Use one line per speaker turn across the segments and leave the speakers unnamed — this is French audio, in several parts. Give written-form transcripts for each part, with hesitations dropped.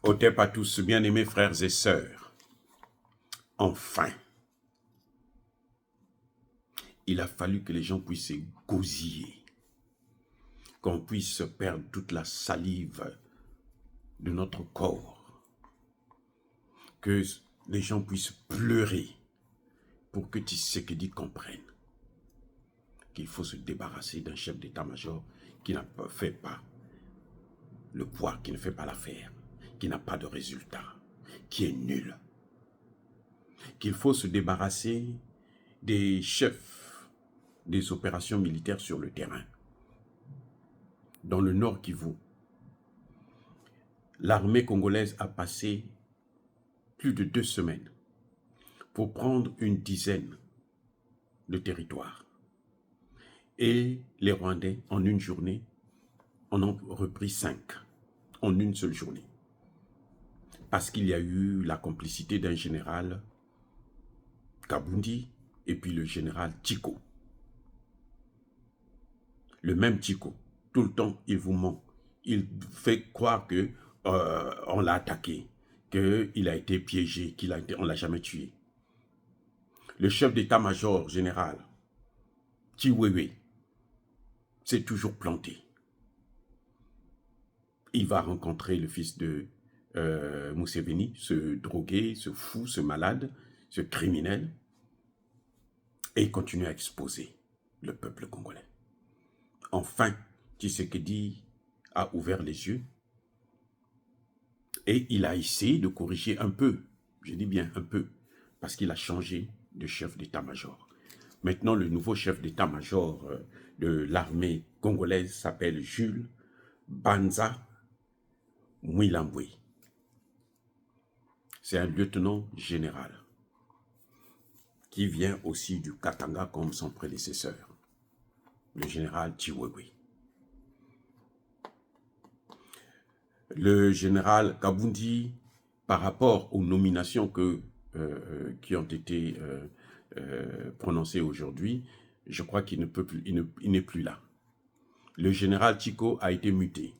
Otep à tous, bien-aimés frères et sœurs. Enfin, il a fallu que les gens puissent se gosiller, qu'on puisse perdre toute la salive de notre corps, que les gens puissent pleurer pour que Tshisekedi comprenne qu'il faut se débarrasser d'un chef d'état-major qui n'a pas fait pas le poids, qui ne fait pas l'affaire, qui n'a pas de résultat, qui est nul. Qu'il faut se débarrasser des chefs des opérations militaires sur le terrain. Dans le Nord Kivu, l'armée congolaise a passé plus de 2 semaines pour prendre une dizaine de territoires. Et les Rwandais, en une journée, en ont repris 5, en une seule journée. Parce qu'il y a eu la complicité d'un général Kabundi et puis le général Tiko. Le même Tiko, tout le temps, il vous ment. Il fait croire que on l'a attaqué, qu'il a été piégé, on ne l'a jamais tué. Le chef d'état-major général, Chiwewe, s'est toujours planté. Il va rencontrer le fils de Museveni, ce drogué, ce fou, ce malade, ce criminel, et il continue à exposer le peuple congolais. Enfin, Tshisekedi a ouvert les yeux et il a essayé de corriger un peu, je dis bien un peu, parce qu'il a changé de chef d'état-major. Maintenant, le nouveau chef d'état-major de l'armée congolaise s'appelle Jules Banza Mwilambwe. C'est un lieutenant général qui vient aussi du Katanga comme son prédécesseur, le général Chiwewe. Le général Kabundi, par rapport aux nominations qui ont été prononcées aujourd'hui, je crois qu'il ne peut plus, il n'est plus là. Le général Tiko a été muté.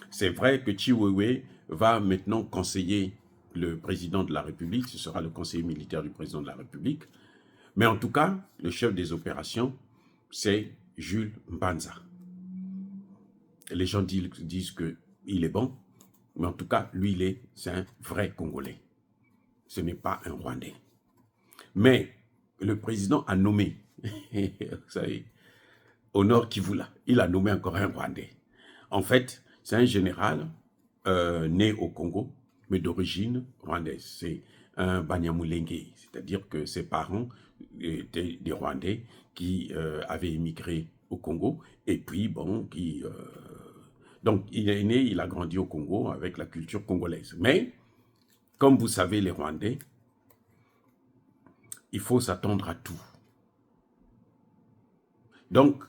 C'est vrai que Chiwewe va maintenant conseiller le président de la République, ce sera le conseiller militaire du président de la République, mais en tout cas, le chef des opérations, c'est Jules Mbanza. Les gens disent qu'il est bon, mais en tout cas, lui, c'est un vrai Congolais. Ce n'est pas un Rwandais. Mais le président a nommé, vous savez, au Nord Kivu, là, il a nommé encore un Rwandais. En fait, c'est un général né au Congo, mais d'origine rwandaise. C'est un Banyamulenge, c'est-à-dire que ses parents étaient des Rwandais qui avaient émigré au Congo, et puis, bon, donc, il est né, il a grandi au Congo avec la culture congolaise. Mais, comme vous savez, les Rwandais, il faut s'attendre à tout. Donc,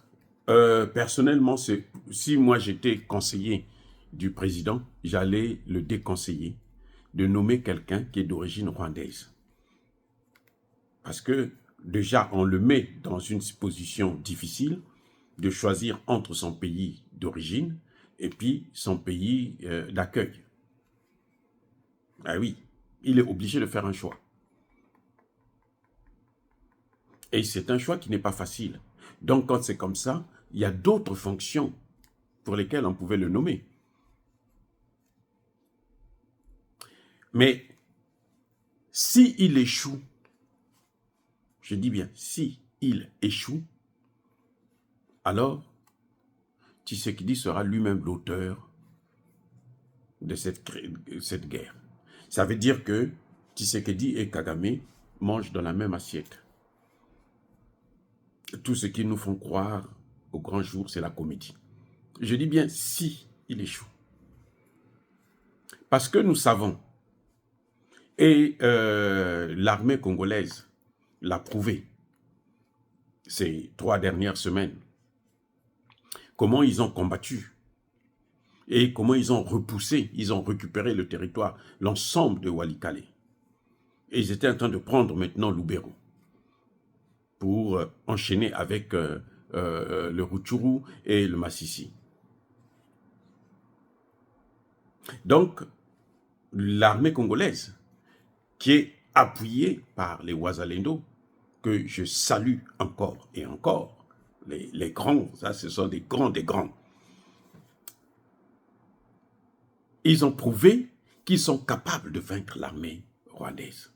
personnellement, si moi j'étais conseiller du président, j'allais le déconseiller de nommer quelqu'un qui est d'origine rwandaise. Parce que déjà, on le met dans une position difficile de choisir entre son pays d'origine et puis son pays d'accueil. Ah oui, il est obligé de faire un choix. Et c'est un choix qui n'est pas facile. Donc, quand c'est comme ça, il y a d'autres fonctions pour lesquelles on pouvait le nommer. Mais s'il échoue, je dis bien, s'il échoue, alors Tshisekedi sera lui-même l'auteur de cette guerre. Ça veut dire que Tshisekedi et Kagame mangent dans la même assiette. Tout ce qu'ils nous font croire au grand jour, c'est la comédie. Je dis bien si il échoue. Parce que nous savons, et l'armée congolaise l'a prouvé ces 3 dernières semaines, comment ils ont combattu et comment ils ont repoussé, ils ont récupéré le territoire, l'ensemble de Walikale. Et ils étaient en train de prendre maintenant Lubero pour enchaîner avec le Rutshuru et le Masisi. Donc, l'armée congolaise, qui est appuyée par les Wazalendo, que je salue encore et encore, les grands, ça ce sont des grands des grands. Ils ont prouvé qu'ils sont capables de vaincre l'armée rwandaise.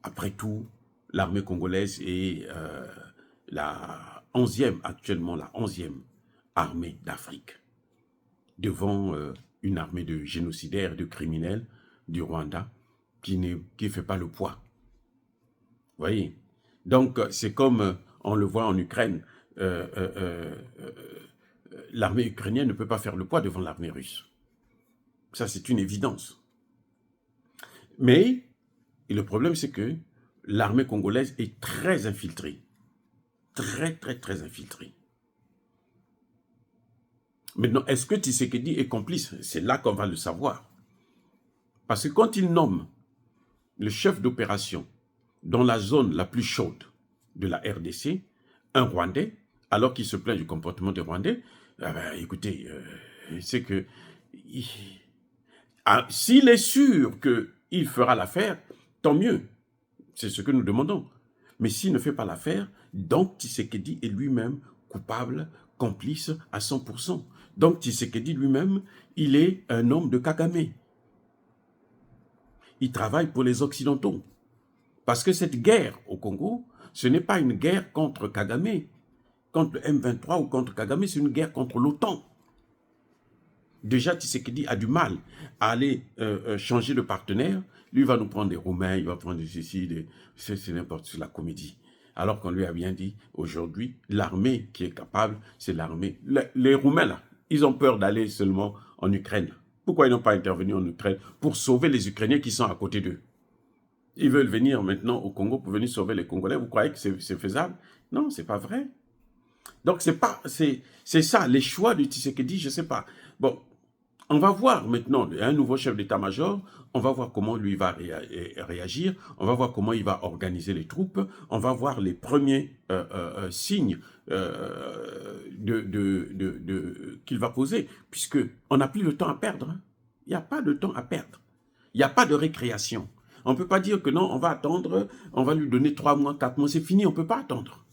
Après tout, l'armée congolaise est la 11e, actuellement la 11e armée d'Afrique, devant une armée de génocidaires, de criminels du Rwanda, qui ne fait pas le poids. Vous voyez? Donc, c'est comme on le voit en Ukraine, l'armée ukrainienne ne peut pas faire le poids devant l'armée russe. Ça, c'est une évidence. Mais le problème, c'est que l'armée congolaise est très infiltrée. Très infiltrée. Maintenant, est-ce que Tshisekedi est complice? C'est là qu'on va le savoir. Parce que quand il nomme le chef d'opération dans la zone la plus chaude de la RDC, un Rwandais, alors qu'il se plaint du comportement des Rwandais, écoutez, c'est que s'il est sûr qu'il fera l'affaire, tant mieux. C'est ce que nous demandons. Mais s'il ne fait pas l'affaire, donc Tshisekedi est lui-même coupable, complice à 100%. Donc Tshisekedi lui-même, il est un homme de Kagame. Il travaille pour les Occidentaux. Parce que cette guerre au Congo, ce n'est pas une guerre contre Kagame, contre le M23 ou contre Kagame, c'est une guerre contre l'OTAN. Déjà, Tshisekedi a du mal à aller changer de partenaire. Lui va nous prendre des Roumains, il va prendre des ceci, c'est n'importe quoi, la comédie. Alors qu'on lui a bien dit, aujourd'hui, l'armée qui est capable, c'est l'armée. Les Roumains, là, ils ont peur d'aller seulement en Ukraine. Pourquoi ils n'ont pas intervenu en Ukraine? Pour sauver les Ukrainiens qui sont à côté d'eux. Ils veulent venir maintenant au Congo pour venir sauver les Congolais. Vous croyez que c'est faisable? Non, c'est pas vrai. Donc, c'est ça, les choix de Tshisekedi, je ne sais pas. Bon, on va voir maintenant, un nouveau chef d'état-major, on va voir comment lui va réagir, on va voir comment il va organiser les troupes, on va voir les premiers signes qu'il va poser, puisqu'on n'a plus le temps à perdre. Hein. Il n'y a pas de temps à perdre. Il n'y a pas de récréation. On ne peut pas dire que non, on va attendre, on va lui donner 3 mois, 4 mois, c'est fini, on ne peut pas attendre.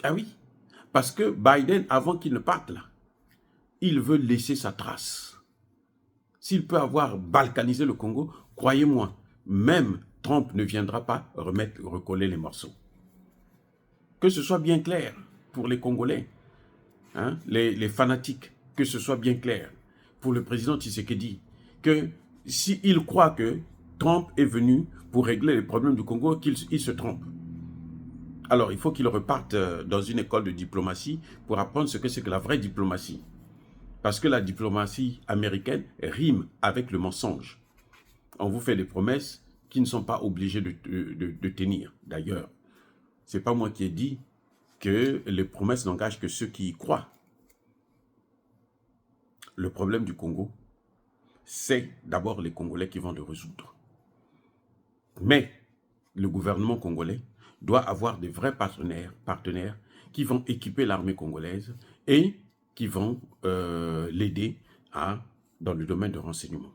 Ah oui, parce que Biden, avant qu'il ne parte là, il veut laisser sa trace. S'il peut avoir balkanisé le Congo, croyez-moi, même Trump ne viendra pas recoller les morceaux. Que ce soit bien clair pour les Congolais, hein, les fanatiques, que ce soit bien clair pour le président Tshisekedi, que s'il croit que Trump est venu pour régler les problèmes du Congo, qu'il se trompe. Alors, il faut qu'il reparte dans une école de diplomatie pour apprendre ce que c'est que la vraie diplomatie. Parce que la diplomatie américaine rime avec le mensonge. On vous fait des promesses qui ne sont pas obligées de tenir. D'ailleurs, ce n'est pas moi qui ai dit que les promesses n'engagent que ceux qui y croient. Le problème du Congo, c'est d'abord les Congolais qui vont le résoudre. Mais le gouvernement congolais doit avoir des vrais partenaires qui vont équiper l'armée congolaise et qui vont l'aider dans le domaine de renseignement.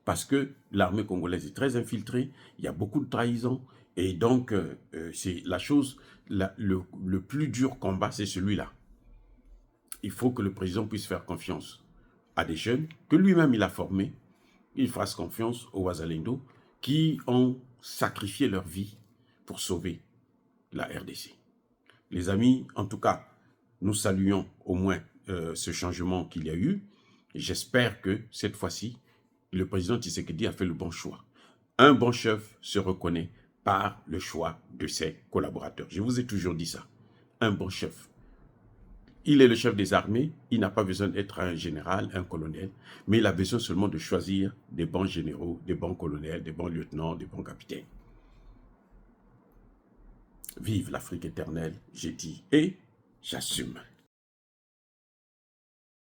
Parce que l'armée congolaise est très infiltrée, il y a beaucoup de trahison, et donc c'est la chose, le plus dur combat, c'est celui-là. Il faut que le président puisse faire confiance à des jeunes que lui-même il a formés, il fasse confiance aux Wazalendo qui ont sacrifié leur vie pour sauver la RDC. Les amis, en tout cas, nous saluons au moins ce changement qu'il y a eu. J'espère que cette fois-ci, le président Tshisekedi a fait le bon choix. Un bon chef se reconnaît par le choix de ses collaborateurs. Je vous ai toujours dit ça. Un bon chef. Il est le chef des armées, il n'a pas besoin d'être un général, un colonel, mais il a besoin seulement de choisir des bons généraux, des bons colonels, des bons lieutenants, des bons capitaines. Vive l'Afrique éternelle, j'ai dit, et j'assume.